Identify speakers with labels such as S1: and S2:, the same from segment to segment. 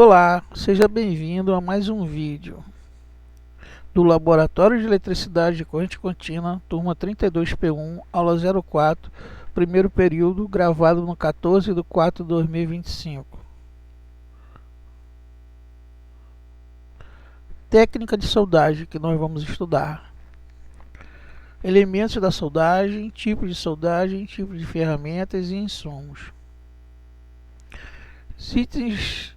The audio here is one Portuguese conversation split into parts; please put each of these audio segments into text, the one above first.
S1: Olá, seja bem-vindo a mais um vídeo do Laboratório de Eletricidade de Corrente Contínua, turma 32P1, aula 04, primeiro período, gravado no 14/4/2025. Técnica de soldagem que nós vamos estudar. Elementos da soldagem, tipo de ferramentas e insumos. Itens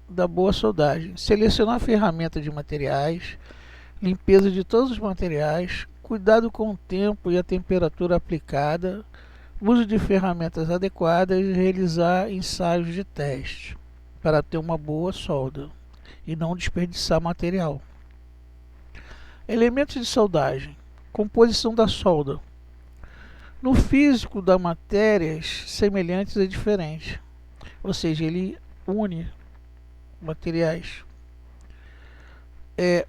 S1: da boa soldagem: selecionar a ferramenta de materiais, limpeza de todos os materiais, cuidado com o tempo e a temperatura aplicada, uso de ferramentas adequadas e realizar ensaios de teste para ter uma boa solda e não desperdiçar material. Elementos de soldagem: composição da solda. No físico das matérias semelhantes e diferentes, ou seja, ele une materiais.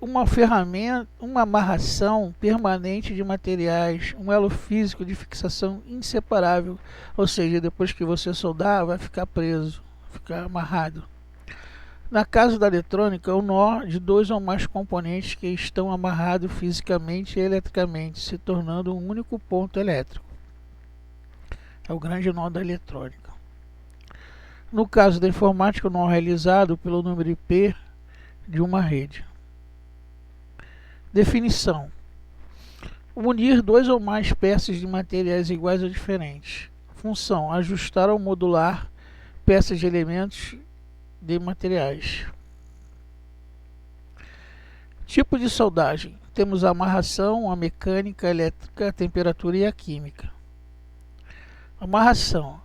S1: Uma ferramenta, uma amarração permanente de materiais, um elo físico de fixação inseparável, ou seja, depois que você soldar, vai ficar preso, ficar amarrado. Na caso da eletrônica, o nó de dois ou mais componentes que estão amarrados fisicamente e eletricamente, se tornando um único ponto elétrico. É o grande nó da eletrônica. No caso da informática, o nó realizado pelo número IP de uma rede. Definição: unir dois ou mais peças de materiais iguais ou diferentes. Função: ajustar ou modular peças de elementos de materiais. Tipo de soldagem: temos a amarração, a mecânica, a elétrica, a temperatura e a química. Amarração: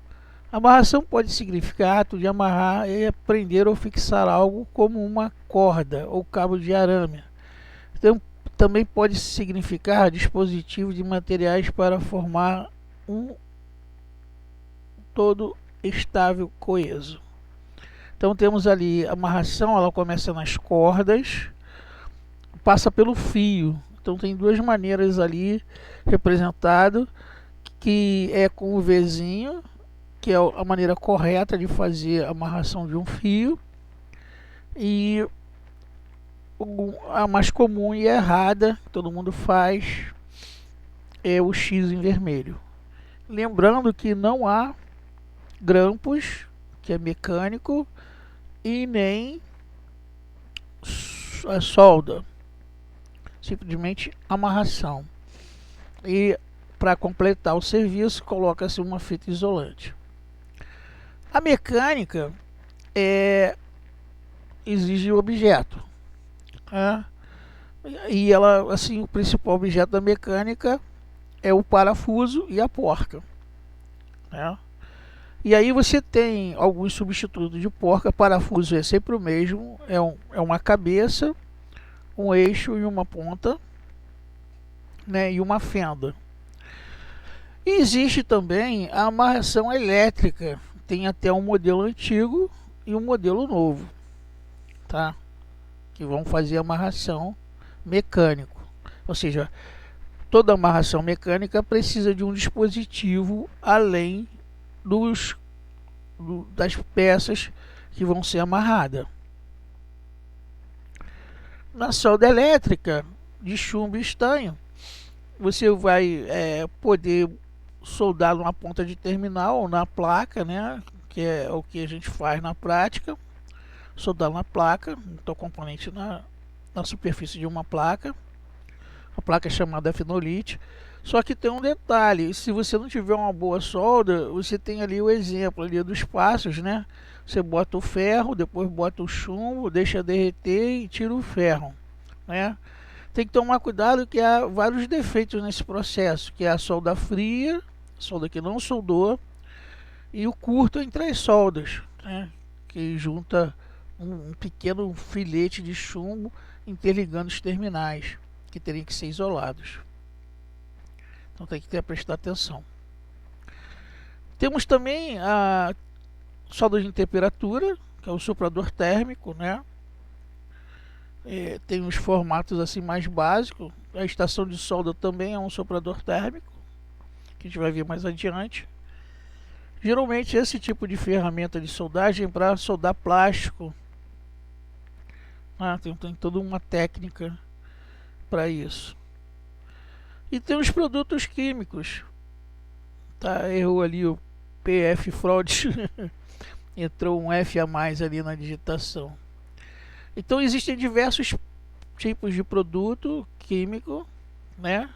S1: amarração pode significar ato de amarrar e prender ou fixar algo como uma corda ou cabo de arame. Então, também pode significar dispositivo de materiais para formar um todo estável coeso. Então temos ali a amarração, ela começa nas cordas, passa pelo fio. Então tem duas maneiras ali representado, que é com o Vzinho, que é a maneira correta de fazer a amarração de um fio, e a mais comum e errada, que todo mundo faz, é o X em vermelho. Lembrando que não há grampos, que é mecânico, e nem a solda, simplesmente amarração. E para completar o serviço, coloca-se uma fita isolante. A mecânica exige o objeto. E ela, assim, o principal objeto da mecânica é o parafuso e a porca. E aí você tem alguns substitutos de porca. Parafuso é sempre o mesmo, é uma cabeça, um eixo e uma ponta, e uma fenda. E existe também a amarração elétrica. Tem até um modelo antigo e um modelo novo, tá? Que vão fazer amarração mecânico. Ou seja, toda amarração mecânica precisa de um dispositivo além das peças que vão ser amarradas. Na solda elétrica de chumbo e estanho, você vai poder soldar numa ponta de terminal ou na placa, que é o que a gente faz na prática. Soldar na placa, então componente na superfície de uma placa. A placa é chamada fenolite. Só que tem um detalhe: se você não tiver uma boa solda, você tem ali o exemplo ali dos passos, Você bota o ferro, depois bota o chumbo, deixa derreter e tira o ferro, Tem que tomar cuidado que há vários defeitos nesse processo, que é a solda fria, solda que não soldou, e o curto entre as soldas, que junta um pequeno filete de chumbo interligando os terminais, que teriam que ser isolados. Então tem que prestar atenção. Temos também a solda de temperatura, que é o soprador térmico, tem uns formatos assim mais básicos. A estação de solda também é um soprador térmico, que a gente vai ver mais adiante. Geralmente esse tipo de ferramenta de soldagem é para soldar plástico Tem toda uma técnica para isso. E tem os produtos químicos. Tá, errou ali o PF Fraud. Entrou um F a mais ali na digitação. Então existem diversos tipos de produto químico, né?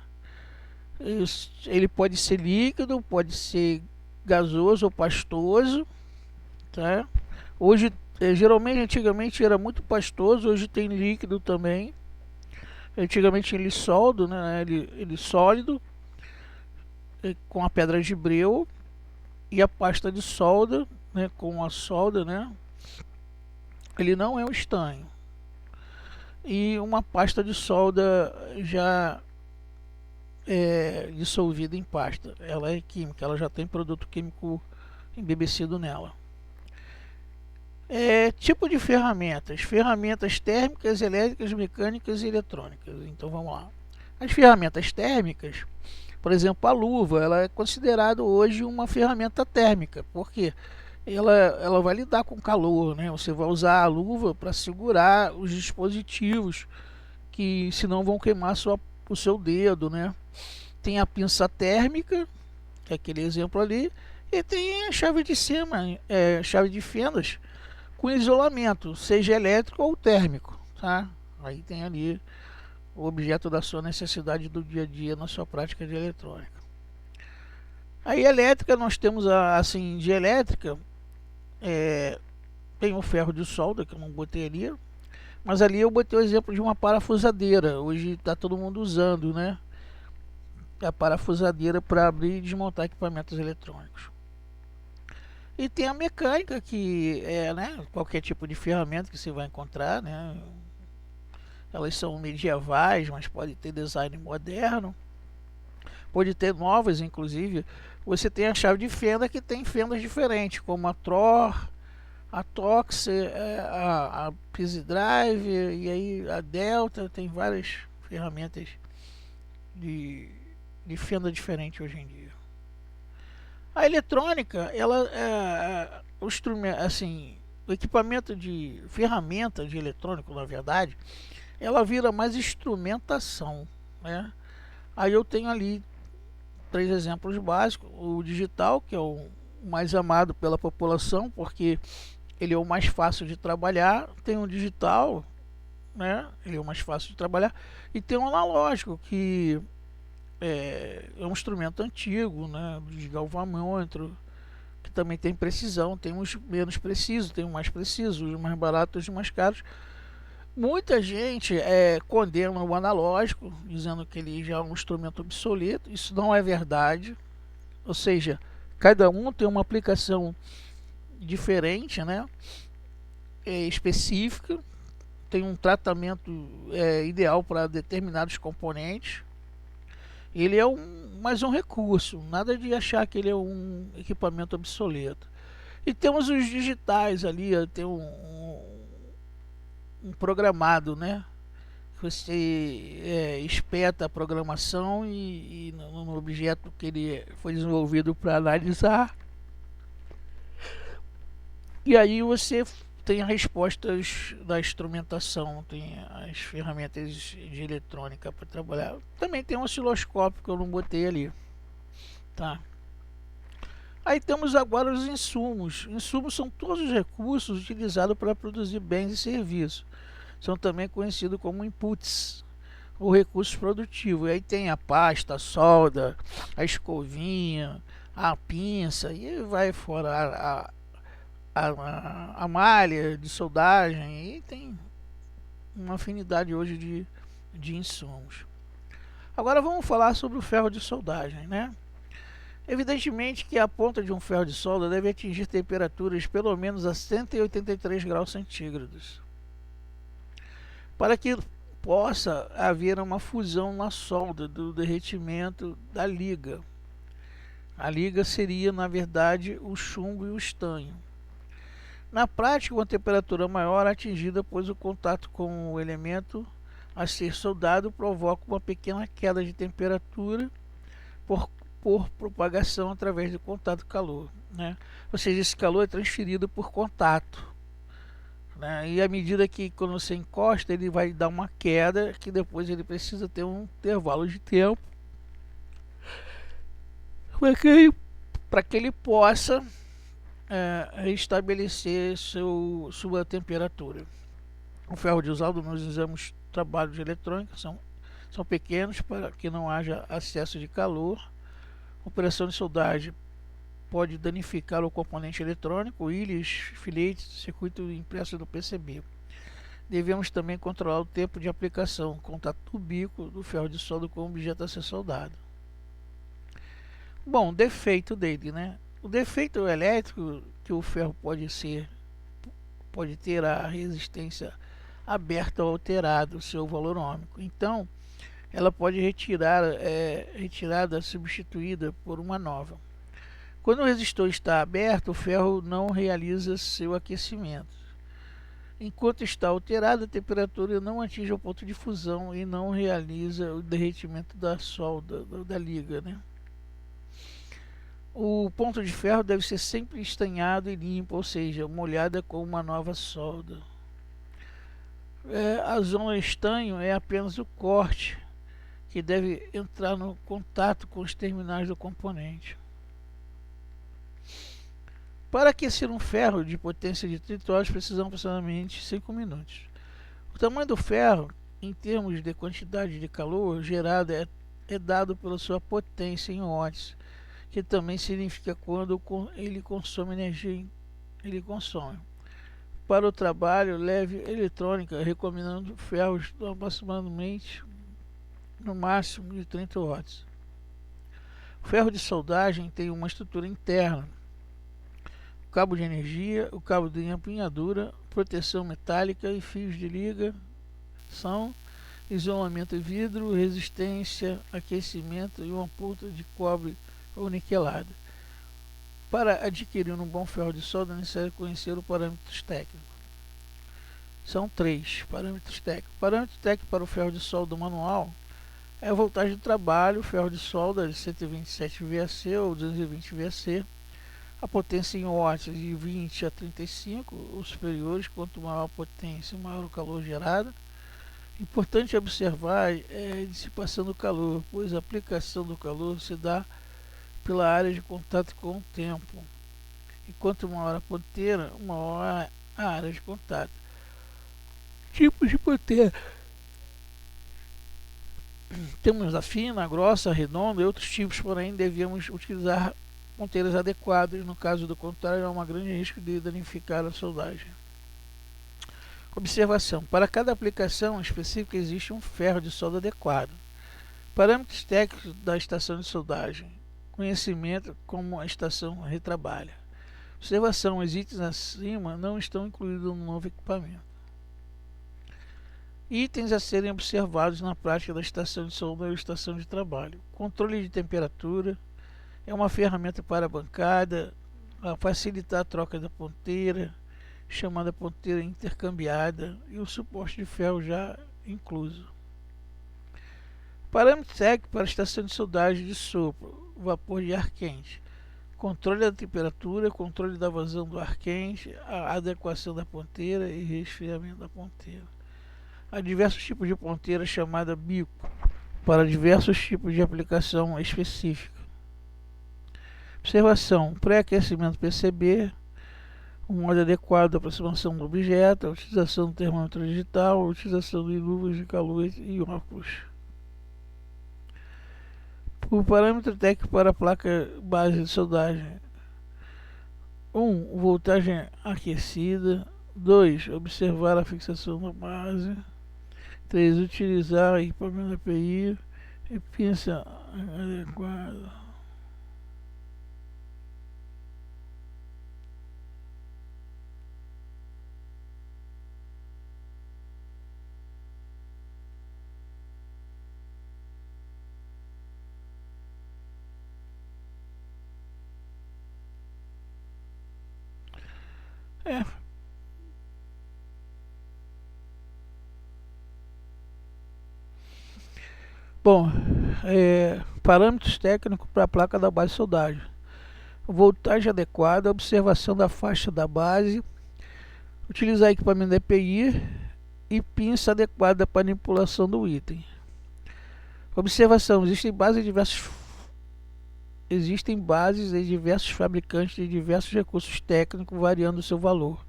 S1: Ele pode ser líquido, pode ser gasoso ou pastoso, tá? Hoje, geralmente, antigamente era muito pastoso, hoje tem líquido também. Antigamente ele sólido, né? Ele sólido, com a pedra de breu e a pasta de solda, né? Com a solda, né? Ele não é um estanho. E uma pasta de solda já dissolvida em pasta. Ela é química, ela já tem produto químico embebecido nela. Tipo de ferramentas: ferramentas térmicas, elétricas, mecânicas e eletrônicas. Então vamos lá. As ferramentas térmicas, por exemplo, a luva, ela é considerada hoje uma ferramenta térmica, porque ela vai lidar com calor, né? Você vai usar a luva para segurar os dispositivos que senão vão queimar o seu dedo, né? Tem a pinça térmica, que é aquele exemplo ali, e tem a chave de chave de fendas com isolamento, seja elétrico ou térmico, tá? Aí tem ali o objeto da sua necessidade do dia a dia na sua prática de eletrônica. Aí elétrica, nós temos assim, de elétrica, tem o ferro de solda, que eu não botei ali, mas ali eu botei o exemplo de uma parafusadeira. Hoje está todo mundo usando, né? A parafusadeira para abrir e desmontar equipamentos eletrônicos. E tem a mecânica, que né, qualquer tipo de ferramenta que você vai encontrar, né? Elas são medievais, mas pode ter design moderno, pode ter novas, inclusive. Você tem a chave de fenda, que tem fendas diferentes, como a Thor, a Tox, a Peasy Drive, e aí a Delta. Tem várias ferramentas de fenda diferente hoje em dia. A eletrônica, ela o instrumento, assim, o equipamento de ferramenta de eletrônico, na verdade, ela vira mais instrumentação, né? Aí eu tenho ali 3 exemplos básicos: o digital, que é o mais amado pela população, porque ele é o mais fácil de trabalhar. Tem um digital, né? Ele é o mais fácil de trabalhar. E tem um analógico, que é um instrumento antigo, né? De galvanômetro, que também tem precisão. Tem uns menos precisos, tem uns mais precisos, os mais baratos e os mais caros. Muita gente condena o analógico, dizendo que ele já é um instrumento obsoleto. Isso não é verdade. Ou seja, cada um tem uma aplicação diferente, né? Específica, tem um tratamento ideal para determinados componentes. Ele é mais um recurso, nada de achar que ele é um equipamento obsoleto. E temos os digitais ali, tem um programado, né? Você espeta a programação e no objeto que ele foi desenvolvido para analisar. E aí você tem as respostas da instrumentação, tem as ferramentas de eletrônica para trabalhar. Também tem um osciloscópio que eu não botei ali, tá? Aí temos agora os insumos. Insumos são todos os recursos utilizados para produzir bens e serviços. São também conhecidos como inputs, ou recursos produtivos. E aí tem a pasta, a solda, a escovinha, a pinça, e vai fora a malha de soldagem. E tem uma afinidade hoje de insumos. Agora vamos falar sobre o ferro de soldagem, né? Evidentemente que a ponta de um ferro de solda deve atingir temperaturas pelo menos a 183 graus centígrados, para que possa haver uma fusão na solda do derretimento da liga. A liga seria, na verdade, o chumbo e o estanho. Na prática, uma temperatura maior é atingida, pois o contato com o elemento a ser soldado provoca uma pequena queda de temperatura por propagação através do contato calor, né? Ou seja, esse calor é transferido por contato, né? E à medida que quando você encosta, ele vai dar uma queda, que depois ele precisa ter um intervalo de tempo para que ele possa restabelecer sua temperatura. O ferro de usado nos exames de trabalho de eletrônica são pequenos para que não haja acesso de calor. A operação de soldagem pode danificar o componente eletrônico, íleas, filetes, circuito impresso do PCB. Devemos também controlar o tempo de aplicação, contato do bico do ferro de solda com o objeto a ser soldado. Bom, defeito dele, né? O defeito elétrico que o ferro pode ter a resistência aberta ou alterada, o seu valor ohmico. Então, ela pode retirada substituída por uma nova. Quando o resistor está aberto, o ferro não realiza seu aquecimento. Enquanto está alterada, a temperatura não atinge o ponto de fusão e não realiza o derretimento da solda, da liga, né? O ponto de ferro deve ser sempre estanhado e limpo, ou seja, molhada com uma nova solda. A zona estanho é apenas o corte, que deve entrar no contato com os terminais do componente. Para aquecer um ferro de potência de 30 watts, precisamos aproximadamente 5 minutos. O tamanho do ferro, em termos de quantidade de calor gerada, é dado pela sua potência em watts, que também significa quando ele consome energia. Para o trabalho leve eletrônica, recomendando ferros aproximadamente no máximo de 30 watts. O ferro de soldagem tem uma estrutura interna: o cabo de energia, o cabo de empunhadura, proteção metálica e fios de ligação, isolamento de vidro, resistência, aquecimento e uma ponta de cobre ou niquelada. Para adquirir um bom ferro de solda é necessário conhecer os parâmetros técnicos. São 3 parâmetros técnicos. Parâmetro técnico para o ferro de solda manual é a voltagem de trabalho, ferro de solda de 127 VAC ou 220 VAC, a potência em watts de 20 a 35, os superiores, quanto maior a potência, maior o calor gerado. Importante observar a dissipação do calor, pois a aplicação do calor se dá pela área de contato com o tempo. E quanto maior a ponteira, maior a área de contato. Tipos de ponteira: temos a fina, a grossa, a redonda e outros tipos, porém devemos utilizar ponteiras adequadas. No caso do contrário, há um grande risco de danificar a soldagem. Observação: para cada aplicação específica existe um ferro de solda adequado. Parâmetros técnicos da estação de soldagem: conhecimento como a estação retrabalha. Observação: os itens acima não estão incluídos no novo equipamento. Itens a serem observados na prática da estação de solda ou estação de trabalho: controle de temperatura, é uma ferramenta para a bancada, a facilitar a troca da ponteira, chamada ponteira intercambiada, e o suporte de ferro já incluso. Parâmetro técnico para a estação de soldagem de sopro, vapor de ar quente: controle da temperatura, controle da vazão do ar quente, a adequação da ponteira e resfriamento da ponteira. Há diversos tipos de ponteira chamada bico, para diversos tipos de aplicação específica. Observação: pré-aquecimento PCB, um modo adequado da aproximação do objeto, a utilização do termômetro digital, a utilização de luvas de calor e óculos. O parâmetro técnico para a placa base de soldagem: 1. Voltagem aquecida. 2. Observar a fixação da base. 3. Utilizar equipamento API e pinça adequada. Bom, parâmetros técnicos para a placa da base de soldagem: voltagem adequada, observação da faixa da base, Utilizar equipamento da EPI e pinça adequada para manipulação do item. Observação: existem bases de diversos fabricantes de diversos recursos técnicos, variando seu valor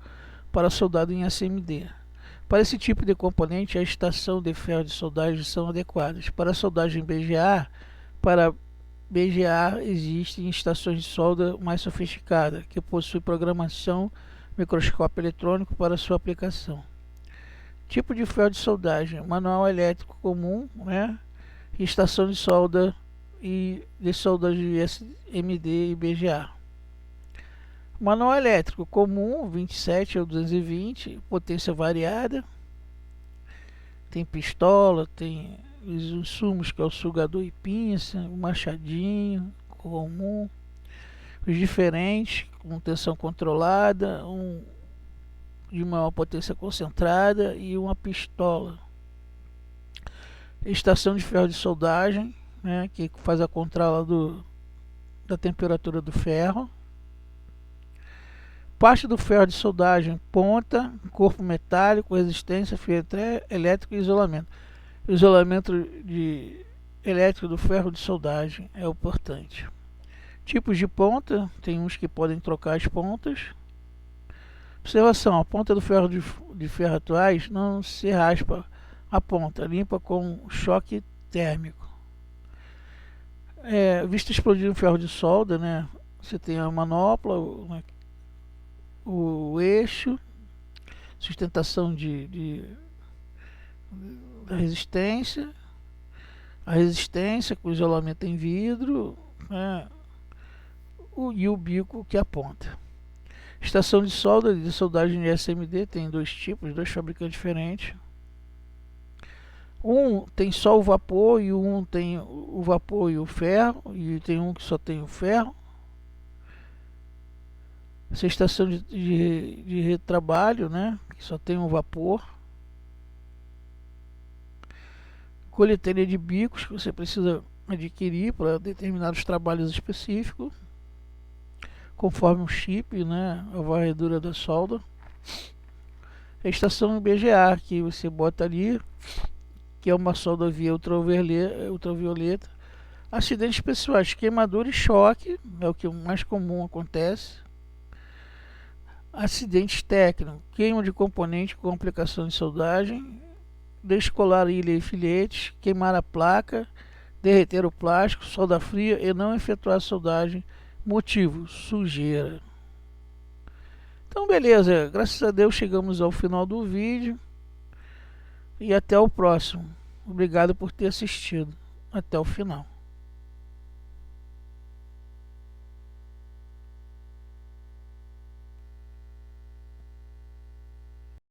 S1: para soldado em SMD. Para esse tipo de componente, a estação de ferro de soldagem são adequadas. Para a soldagem BGA, para BGA existem estações de solda mais sofisticadas, que possuem programação microscópio eletrônico para sua aplicação. Tipo de ferro de soldagem: manual elétrico comum, né? Estação de solda e de solda de SMD e BGA. Manual elétrico comum 27 ou 220, potência variada. Tem pistola, tem os insumos que é o sugador e pinça, o machadinho comum, os diferentes com tensão controlada, de maior potência concentrada e uma pistola. Estação de ferro de soldagem, né, que faz a controla da temperatura do ferro. Parte do ferro de soldagem: ponta, corpo metálico, resistência, fio elétrico e isolamento. O isolamento elétrico do ferro de soldagem é importante. Tipos de ponta: tem uns que podem trocar as pontas. Observação: a ponta do ferro de ferro atuais não se raspa a ponta, limpa com choque térmico. Visto explodir um ferro de solda, né? Você tem a manopla, o eixo, sustentação da resistência, a resistência com isolamento em vidro, né? E o bico que aponta. Estação de solda de soldagem de SMD tem dois tipos, dois fabricantes diferentes. Um tem só o vapor e um tem o vapor e o ferro, e tem um que só tem o ferro. Essa estação de retrabalho, né, que só tem o vapor. Coleteria de bicos que você precisa adquirir para determinados trabalhos específicos, conforme o chip, né, a varredura da solda. A estação BGA que você bota ali, que é uma solda via ultravioleta. Acidentes pessoais: queimadura e choque, é o que mais comum acontece. Acidentes técnicos: queima de componente com aplicação de soldagem, descolar ilha e filetes, queimar a placa, derreter o plástico, solda fria e não efetuar a soldagem. Motivo: sujeira. Então beleza, graças a Deus chegamos ao final do vídeo. E até o próximo. Obrigado por ter assistido até o final.